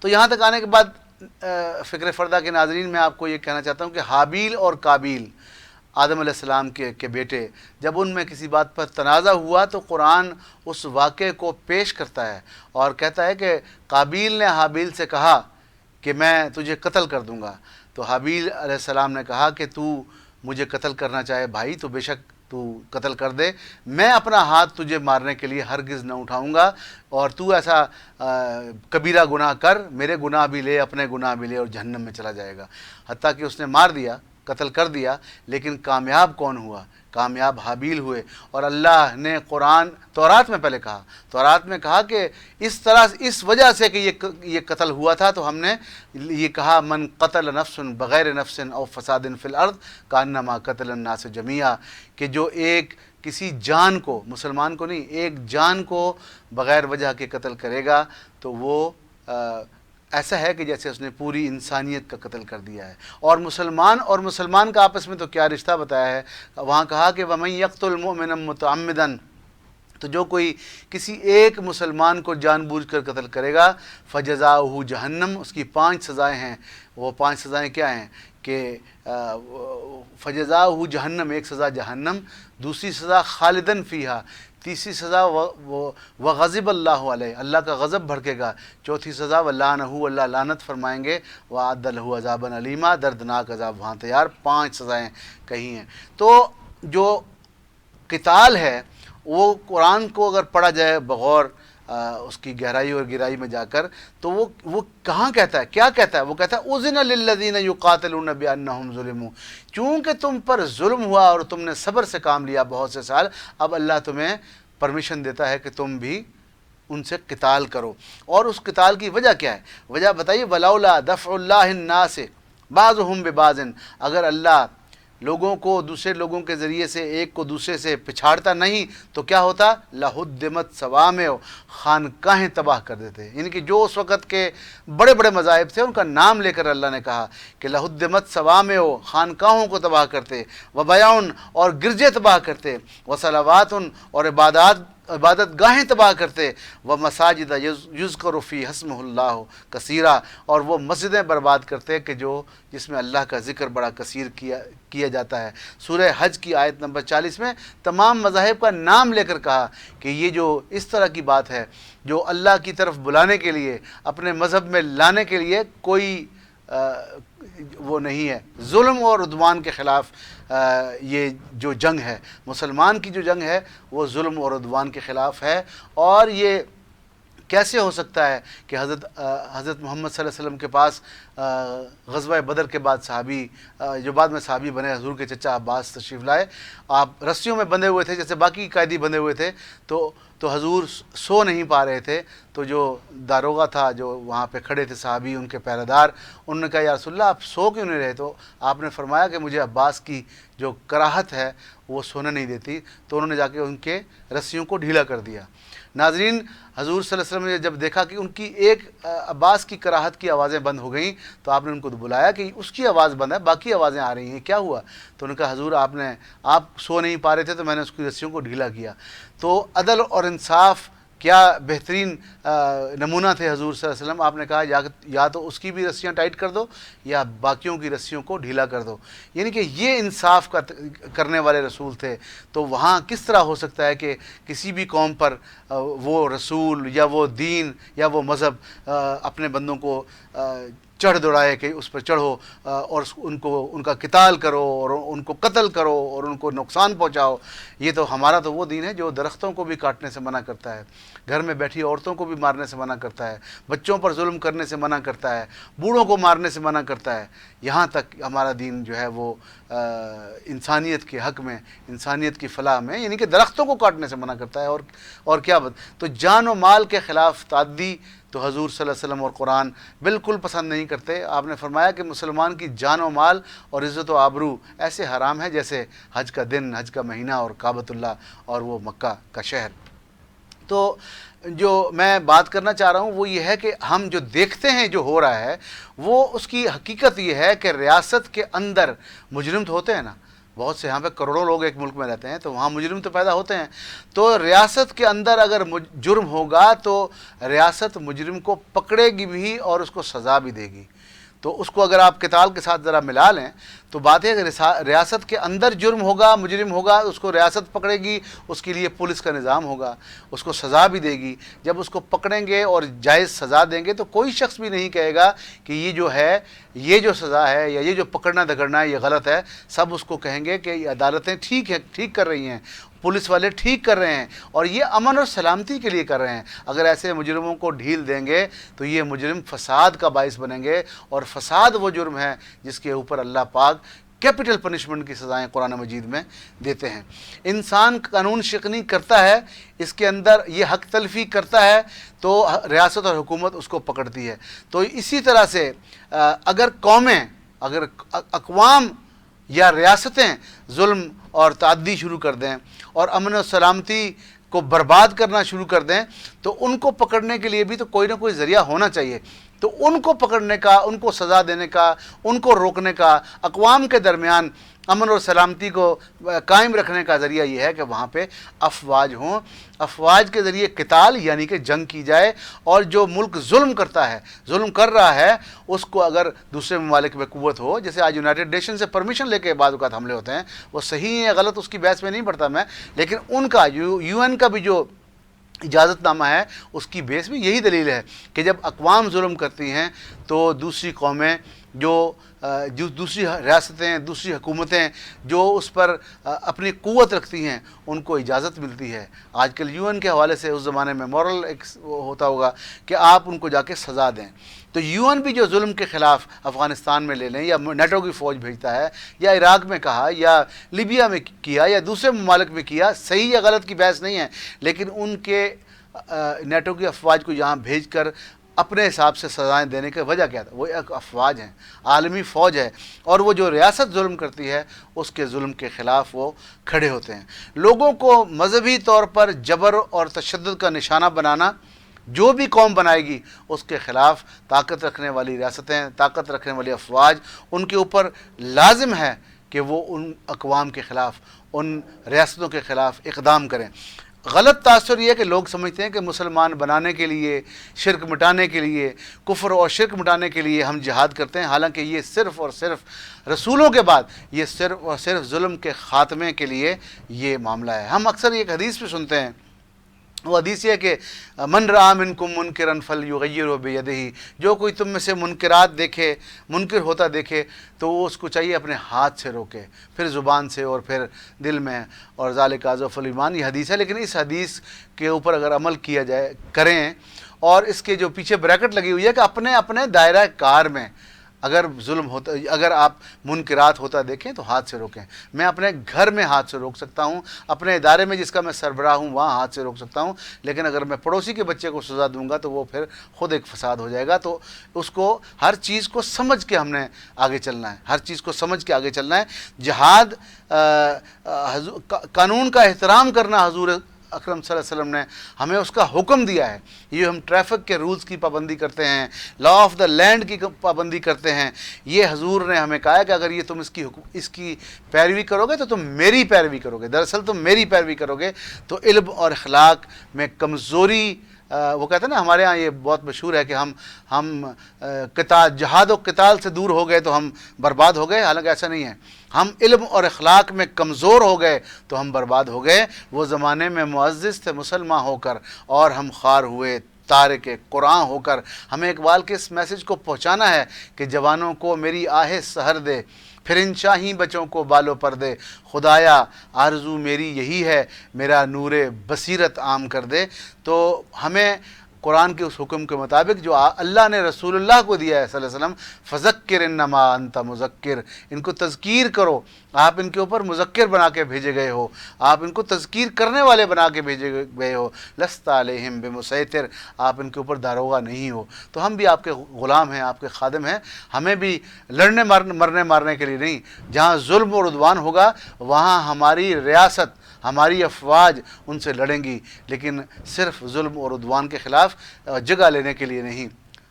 تو یہاں تک آنے کے بعد فکر فردہ کے ناظرین میں آپ کو یہ کہنا چاہتا ہوں کہ حابیل اور قابیل آدم علیہ السلام کے بیٹے، جب ان میں کسی بات پر تنازع ہوا تو قرآن اس واقعے کو پیش کرتا ہے اور کہتا ہے کہ قابیل نے حابیل سے کہا کہ میں تجھے قتل کر دوں گا، تو حابیل علیہ السلام نے کہا کہ تو مجھے قتل کرنا چاہے بھائی تو بے شک تو قتل کر دے، میں اپنا ہاتھ تجھے مارنے کے لیے ہرگز نہ اٹھاؤں گا، اور تو ایسا کبیرہ گناہ کر، میرے گناہ بھی لے، اپنے گناہ بھی لے، اور جہنم میں چلا جائے گا۔ حتیٰ کہ اس نے مار دیا، قتل کر دیا، لیکن کامیاب کون ہوا؟ کامیاب حابیل ہوئے۔ اور اللہ نے قرآن تورات میں پہلے کہا، تورات میں کہا کہ اس طرح اس وجہ سے کہ یہ قتل ہوا تھا، تو ہم نے یہ کہا من قتل نفس بغیر نفس او فساد فی الارض کانما قتل الناس جمیعا، کہ جو ایک کسی جان کو، مسلمان کو نہیں، ایک جان کو بغیر وجہ کے قتل کرے گا تو وہ ایسا ہے کہ جیسے اس نے پوری انسانیت کا قتل کر دیا ہے۔ اور مسلمان کا آپس میں تو کیا رشتہ بتایا ہے، وہاں کہا کہ وَمَن يَقْتُلْ مُؤْمِنًا مُتَعَمِّدًا، تو جو کوئی کسی ایک مسلمان کو جان بوجھ کر قتل کرے گا فَجَزَاؤُهُ جہنم، اس کی 5 سزائیں ہیں۔ وہ 5 سزائیں کیا ہیں کہ فَجَزَاؤُهُ جہنم، ایک سزا جہنم، دوسری سزا خالدن فیہا، تیسری سزا وغضب اللہ علیہ، اللہ کا غضب بھڑکے گا، چوتھی سزا وَلَعَنَهُ، اللہ لعنت فرمائیں گے، وَأَعَدَّ لَهُ عَذَابًا عَلِيمًا، دردناک عذاب وہاں تیار۔ 5 سزائیں کہی ہیں۔ تو جو قتال ہے وہ قرآن کو اگر پڑھا جائے بغور اس کی گہرائی اور گہرائی میں جا کر، تو وہ کہاں کہتا ہے، کیا کہتا ہے؟ وہ کہتا ہے اذن للذین یقاتلون بانہم ظلموا، چونکہ تم پر ظلم ہوا اور تم نے صبر سے کام لیا بہت سے سال، اب اللہ تمہیں پرمیشن دیتا ہے کہ تم بھی ان سے قتال کرو۔ اور اس قتال کی وجہ کیا ہے؟ وجہ بتائیے، ولولا دفع اللہ الناس بعضهم ببعض، اگر اللہ لوگوں کو دوسرے لوگوں کے ذریعے سے ایک کو دوسرے سے پچھاڑتا نہیں تو کیا ہوتا؟ لہدمت صوامع، خانقاہیں تباہ کر دیتے۔ یعنی کہ جو اس وقت کے بڑے بڑے مذاہب تھے ان کا نام لے کر اللہ نے کہا کہ لہدمت صوامع، خانقاہوں کو تباہ کرتے، وبیع، اور گرجے تباہ کرتے، وصلوات، اور عبادت گاہیں تباہ کرتے، ومساجد یذکر فی اسمہ اللہ کثیرا، اور وہ مسجدیں برباد کرتے کہ جس میں اللہ کا ذکر بڑا کثیر کیا جاتا ہے۔ سورہ حج کی آیت نمبر 40 میں تمام مذاہب کا نام لے کر کہا کہ یہ جو اس طرح کی بات ہے، جو اللہ کی طرف بلانے کے لیے، اپنے مذہب میں لانے کے لیے کوئی وہ نہیں ہے۔ ظلم اور عدوان کے خلاف یہ جو جنگ ہے، مسلمان کی جو جنگ ہے وہ ظلم اور عدوان کے خلاف ہے۔ اور یہ کیسے ہو سکتا ہے کہ حضرت محمد صلی اللہ علیہ وسلم کے پاس غزوہ بدر کے بعد صحابی جو بعد میں صحابی بنے، حضور کے چچا عباس تشریف لائے، آپ رسیوں میں بندھے ہوئے تھے جیسے باقی قیدی بندھے ہوئے تھے، تو حضور سو نہیں پا رہے تھے، تو جو داروغہ تھا، جو وہاں پہ کھڑے تھے صحابی، ان کے پہرے دار، انہوں نے کہا یا رسول اللہ آپ سو کیوں نہیں رہے؟ تو آپ نے فرمایا کہ مجھے عباس کی جو کراہت ہے وہ سونے نہیں دیتی، تو انہوں نے جا کے ان کے رسیوں کو ڈھیلا کر دیا۔ ناظرین، حضور صلی اللہ علیہ وسلم نے جب دیکھا کہ ان کی ایک عباس کی کراہت کی آوازیں بند ہو گئیں، تو آپ نے ان کو بلایا کہ اس کی آواز بند ہے، باقی آوازیں آ رہی ہیں، کیا ہوا؟ تو انہوں نے کہا حضور آپ سو نہیں پا رہے تھے تو میں نے اس کی رسیوں کو ڈھیلا کیا۔ تو عدل اور انصاف کیا بہترین نمونہ تھے حضور صلی اللہ علیہ وسلم۔ آپ نے کہا یا تو اس کی بھی رسیاں ٹائٹ کر دو یا باقیوں کی رسیوں کو ڈھیلا کر دو، یعنی کہ یہ انصاف کرنے والے رسول تھے۔ تو وہاں کس طرح ہو سکتا ہے کہ کسی بھی قوم پر وہ رسول یا وہ دین یا وہ مذہب اپنے بندوں کو چڑھ دوڑائے کہ اس پر چڑھو اور ان کا قتال کرو اور ان کو قتل کرو اور ان کو نقصان پہنچاؤ؟ یہ تو ہمارا تو وہ دین ہے جو درختوں کو بھی کاٹنے سے منع کرتا ہے، گھر میں بیٹھی عورتوں کو بھی مارنے سے منع کرتا ہے، بچوں پر ظلم کرنے سے منع کرتا ہے، بوڑھوں کو مارنے سے منع کرتا ہے۔ یہاں تک ہمارا دین جو ہے وہ انسانیت کے حق میں، انسانیت کی فلاح میں، یعنی کہ درختوں کو کاٹنے سے منع کرتا ہے۔ اور کیا تو جان و مال کے خلاف تعدی تو حضور صلی اللہ علیہ وسلم اور قرآن بالکل پسند نہیں کرتے۔ آپ نے فرمایا کہ مسلمان کی جان و مال اور عزت و آبرو ایسے حرام ہے جیسے حج کا دن، حج کا مہینہ اور کعبۃ اللہ اور وہ مکہ کا شہر۔ تو جو میں بات کرنا چاہ رہا ہوں وہ یہ ہے کہ ہم جو دیکھتے ہیں جو ہو رہا ہے وہ اس کی حقیقت یہ ہے کہ ریاست کے اندر مجرم تو ہوتے ہیں نا، بہت سے یہاں پہ کروڑوں لوگ ایک ملک میں رہتے ہیں، تو وہاں مجرم تو پیدا ہوتے ہیں. تو ریاست کے اندر اگر جرم ہوگا تو ریاست مجرم کو پکڑے گی بھی اور اس کو سزا بھی دے گی. تو اس کو اگر آپ قتال کے ساتھ ذرا ملا لیں تو بات ہے کہ ریاست کے اندر جرم ہوگا، مجرم ہوگا، اس کو ریاست پکڑے گی، اس کے لیے پولیس کا نظام ہوگا، اس کو سزا بھی دے گی. جب اس کو پکڑیں گے اور جائز سزا دیں گے تو کوئی شخص بھی نہیں کہے گا کہ یہ جو سزا ہے یا یہ جو پکڑنا دھکڑنا ہے یہ غلط ہے. سب اس کو کہیں گے کہ یہ عدالتیں ٹھیک کر رہی ہیں، پولیس والے ٹھیک کر رہے ہیں اور یہ امن اور سلامتی کے لیے کر رہے ہیں. اگر ایسے مجرموں کو ڈھیل دیں گے تو یہ مجرم فساد کا باعث بنیں گے، اور فساد وہ جرم ہے جس کے اوپر اللہ پاک کیپٹل پنشمنٹ کی سزائیں قرآن مجید میں دیتے ہیں. انسان قانون شکنی کرتا ہے، اس کے اندر یہ حق تلفی کرتا ہے تو ریاست اور حکومت اس کو پکڑتی ہے. تو اسی طرح سے اگر اقوام یا ریاستیں ظلم اور تعدی شروع کر دیں اور امن و سلامتی کو برباد کرنا شروع کر دیں تو ان کو پکڑنے کے لیے بھی تو کوئی نہ کوئی ذریعہ ہونا چاہیے. تو ان کو پکڑنے کا، ان کو سزا دینے کا، ان کو روکنے کا، اقوام کے درمیان امن اور سلامتی کو قائم رکھنے کا ذریعہ یہ ہے کہ وہاں پہ افواج ہوں. افواج کے ذریعے قتال یعنی کہ جنگ کی جائے، اور جو ملک ظلم کر رہا ہے اس کو اگر دوسرے ممالک میں قوت ہو، جیسے آج یونائٹڈ نیشن سے پرمیشن لے کے بعض اوقات حملے ہوتے ہیں، وہ صحیح ہے غلط اس کی بحث میں نہیں پڑتا میں، لیکن ان کا یو این کا بھی جو اجازت نامہ ہے اس کی بیس میں یہی دلیل ہے کہ جب اقوام ظلم کرتی ہیں تو دوسری قومیں جو دوسری ریاستیں، دوسری حکومتیں جو اس پر اپنی قوت رکھتی ہیں ان کو اجازت ملتی ہے. آج کل یو این کے حوالے سے اس زمانے میں مورل ایک ہوتا ہوگا کہ آپ ان کو جا کے سزا دیں. تو یو این بھی جو ظلم کے خلاف افغانستان میں لے لیں یا نیٹو کی فوج بھیجتا ہے یا عراق میں کہا یا لیبیا میں کیا یا دوسرے ممالک میں کیا، صحیح یا غلط کی بحث نہیں ہے، لیکن ان کے نیٹو کی افواج کو یہاں بھیج کر اپنے حساب سے سزائیں دینے کی وجہ کیا تھا؟ وہ ایک افواج ہیں، عالمی فوج ہے، اور وہ جو ریاست ظلم کرتی ہے اس کے ظلم کے خلاف وہ کھڑے ہوتے ہیں. لوگوں کو مذہبی طور پر جبر اور تشدد کا نشانہ بنانا جو بھی قوم بنائے گی اس کے خلاف طاقت رکھنے والی ریاستیں، طاقت رکھنے والی افواج، ان کے اوپر لازم ہے کہ وہ ان اقوام کے خلاف، ان ریاستوں کے خلاف اقدام کریں. غلط تاثر یہ ہے کہ لوگ سمجھتے ہیں کہ مسلمان بنانے کے لیے، شرک مٹانے کے لیے، کفر اور شرک مٹانے کے لیے ہم جہاد کرتے ہیں، حالانکہ یہ صرف اور صرف رسولوں کے بعد یہ صرف اور صرف ظلم کے خاتمے کے لیے یہ معاملہ ہے. ہم اکثر ایک حدیث پہ سنتے ہیں، وہ حدیث یہ ہے کہ من رآ منکم منکرا فلیغیرہ بیدہ، جو کوئی تم میں سے منکرات دیکھے، منکر ہوتا دیکھے تو وہ اس کو چاہیے اپنے ہاتھ سے روکے، پھر زبان سے اور پھر دل میں، اور ذالک اضعف الایمان یہ حدیث ہے. لیکن اس حدیث کے اوپر اگر عمل کیا جائے کریں، اور اس کے جو پیچھے بریکٹ لگی ہوئی ہے کہ اپنے دائرہ کار میں اگر ظلم ہوتا، اگر آپ منکرات ہوتا دیکھیں تو ہاتھ سے روکیں. میں اپنے گھر میں ہاتھ سے روک سکتا ہوں، اپنے ادارے میں جس کا میں سربراہ ہوں وہاں ہاتھ سے روک سکتا ہوں، لیکن اگر میں پڑوسی کے بچے کو سزا دوں گا تو وہ پھر خود ایک فساد ہو جائے گا. تو اس کو ہر چیز کو سمجھ کے ہم نے آگے چلنا ہے، ہر چیز کو سمجھ کے آگے چلنا ہے. جہاد قانون کا احترام کرنا، حضور اکرم صلی اللہ علیہ وسلم نے ہمیں اس کا حکم دیا ہے. یہ ہم ٹریفک کے رولز کی پابندی کرتے ہیں، لا آف دا لینڈ کی پابندی کرتے ہیں، یہ حضور نے ہمیں کہا ہے کہ اگر یہ تم اس کی پیروی کرو گے تو تم میری پیروی کرو گے. دراصل تم میری پیروی کرو گے تو علم اور اخلاق میں کمزوری، وہ کہتے ہیں نا، ہمارے ہاں یہ بہت مشہور ہے کہ ہم جہاد و قتال سے دور ہو گئے تو ہم برباد ہو گئے، حالانکہ ایسا نہیں ہے. ہم علم اور اخلاق میں کمزور ہو گئے تو ہم برباد ہو گئے. وہ زمانے میں معزز تھے مسلمان ہو کر اور ہم خوار ہوئے تارک قرآن ہو کر. ہمیں اقبال کے اس میسج کو پہنچانا ہے کہ جوانوں کو میری آہ سحر دے، پھر ان شاہی بچوں کو بالوں پر دے، خدایا آرزو میری یہی ہے، میرا نور بصیرت عام کر دے. تو ہمیں قرآن کے اس حکم کے مطابق جو اللہ نے رسول اللہ کو دیا ہے صلی اللہ علیہ وسلم، فذکر انما انت مذکر، ان کو تذکیر کرو. آپ ان کے اوپر مذکر بنا کے بھیجے گئے ہو، آپ ان کو تذکیر کرنے والے بنا کے بھیجے گئے ہو. لست علیہم بمسیطر، آپ ان کے اوپر داروغہ نہیں ہو. تو ہم بھی آپ کے غلام ہیں، آپ کے خادم ہیں. ہمیں بھی لڑنے مرنے مارنے کے لیے نہیں، جہاں ظلم اور عدوان ہوگا وہاں ہماری ریاست، ہماری افواج ان سے لڑیں گی، لیکن صرف ظلم اور عدوان کے خلاف جگہ لینے کے لیے نہیں.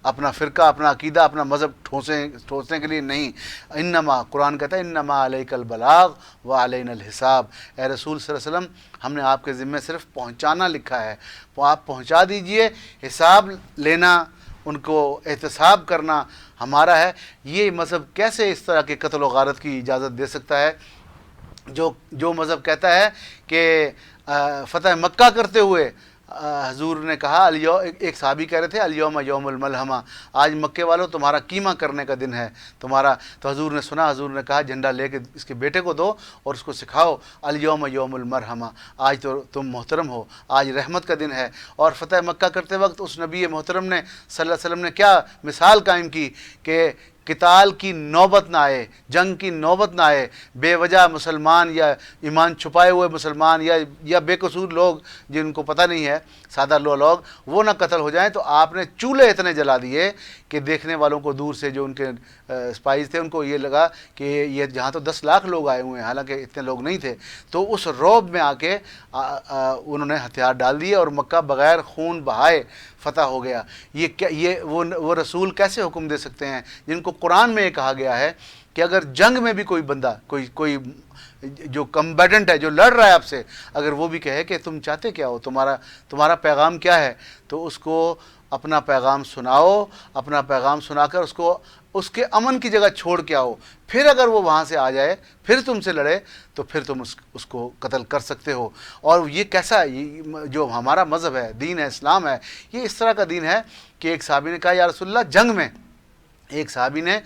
اپنا فرقہ، اپنا عقیدہ، اپنا مذہب ٹھوسنے کے لیے نہیں۔ انما، قرآن کہتا ہے انما علیک البلاغ و علینا الحساب، اے رسول صلی اللہ علیہ وسلم ہم نے آپ کے ذمے صرف پہنچانا لکھا ہے، وہ آپ پہنچا دیجئے، حساب لینا، ان کو احتساب کرنا ہمارا ہے۔ یہ مذہب کیسے اس طرح کے قتل و غارت کی اجازت دے سکتا ہے؟ جو مذہب کہتا ہے کہ فتح مکہ کرتے ہوئے حضور نے کہا ایک صحابی کہہ رہے تھے الیوم یوم الملحمہ، آج مکے والوں تمہارا قیمہ کرنے کا دن ہے تمہارا، تو حضور نے سنا، حضور نے کہا جھنڈا لے کے اس کے بیٹے کو دو اور اس کو سکھاؤ الیوم یوم المرحمہ، آج تو تم محترم ہو، آج رحمت کا دن ہے۔ اور فتح مکہ کرتے وقت اس نبی محترم نے صلی اللہ علیہ وسلم نے کیا مثال قائم کی کہ قتال کی نوبت نہ آئے، جنگ کی نوبت نہ آئے، بے وجہ مسلمان یا ایمان چھپائے ہوئے مسلمان یا بے قصور لوگ جن کو پتہ نہیں ہے، سادہ لوگ وہ نہ قتل ہو جائیں۔ تو آپ نے چولہے اتنے جلا دیے کہ دیکھنے والوں کو دور سے جو ان کے سپائز تھے ان کو یہ لگا کہ یہ جہاں تو 10 لاکھ لوگ آئے ہوئے ہیں، حالانکہ اتنے لوگ نہیں تھے۔ تو اس رعب میں آ کے انہوں نے ہتھیار ڈال دیے اور مکہ بغیر خون بہائے فتح ہو گیا۔ یہ وہ رسول کیسے حکم دے سکتے ہیں جن کو قرآن میں یہ کہا گیا ہے کہ اگر جنگ میں بھی کوئی بندہ کوئی جو کمبیٹنٹ ہے، جو لڑ رہا ہے آپ سے، اگر وہ بھی کہے کہ تم چاہتے کیا ہو، تمہارا پیغام کیا ہے، تو اس کو اپنا پیغام سناؤ، اپنا پیغام سنا کر اس کے امن کی جگہ چھوڑ کے آؤ، پھر اگر وہ وہاں سے آ جائے، پھر تم سے لڑے، تو پھر تم اس کو قتل کر سکتے ہو۔ اور یہ کیسا جو ہمارا مذہب ہے، دین ہے، اسلام ہے، یہ اس طرح کا دین ہے کہ ایک صحابی نے کہا یا رسول اللہ، جنگ میں ایک صحابی نے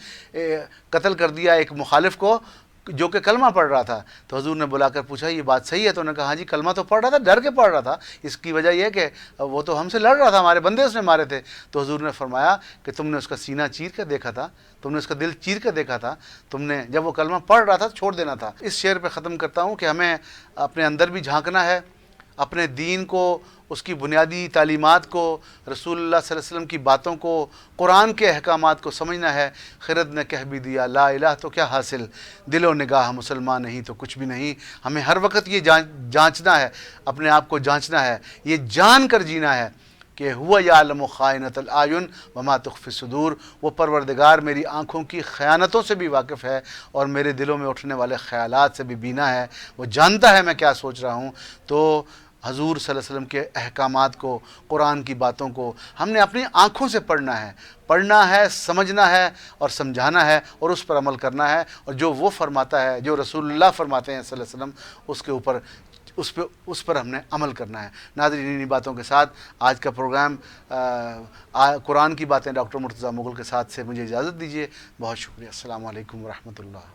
قتل کر دیا ایک مخالف کو جو کہ کلمہ پڑھ رہا تھا، تو حضور نے بلا کر پوچھا یہ بات صحیح ہے؟ تو انہوں نے کہا ہاں جی، کلمہ تو پڑھ رہا تھا، ڈر کے پڑھ رہا تھا، اس کی وجہ یہ کہ وہ تو ہم سے لڑ رہا تھا، ہمارے بندے اس نے مارے تھے۔ تو حضور نے فرمایا کہ تم نے اس کا سینہ چیر کر دیکھا تھا، تم نے اس کا دل چیر کر دیکھا تھا، تم نے جب وہ کلمہ پڑھ رہا تھا چھوڑ دینا تھا۔ اس شعر پہ ختم کرتا ہوں کہ ہمیں اپنے اندر بھی جھانکنا ہے، اپنے دین کو، اس کی بنیادی تعلیمات کو، رسول اللہ صلی اللہ علیہ وسلم کی باتوں کو، قرآن کے احکامات کو سمجھنا ہے۔ خرد نے کہہ بھی دیا لا الہ تو کیا حاصل، دل و نگاہ مسلمان نہیں تو کچھ بھی نہیں۔ ہمیں ہر وقت یہ جانچنا ہے، اپنے آپ کو جانچنا ہے، یہ جان کر جینا ہے کہ ہوا یعلم خائنۃ الاعین وما تخفی الصدور، وہ پروردگار میری آنکھوں کی خیانتوں سے بھی واقف ہے اور میرے دلوں میں اٹھنے والے خیالات سے بھی بینا ہے، وہ جانتا ہے میں کیا سوچ رہا ہوں۔ تو حضور صلی اللہ علیہ وسلم کے احکامات کو، قرآن کی باتوں کو ہم نے اپنی آنکھوں سے پڑھنا ہے، سمجھنا ہے اور سمجھانا ہے اور اس پر عمل کرنا ہے، اور جو وہ فرماتا ہے، جو رسول اللہ فرماتے ہیں صلی اللہ علیہ وسلم، اس پر ہم نے عمل کرنا ہے۔ ناظرین، انہی باتوں کے ساتھ آج کا پروگرام قرآن کی باتیں ڈاکٹر مرتضیٰ مغل کے ساتھ سے مجھے اجازت دیجیے۔ بہت شکریہ۔ السلام علیکم ورحمۃ اللہ۔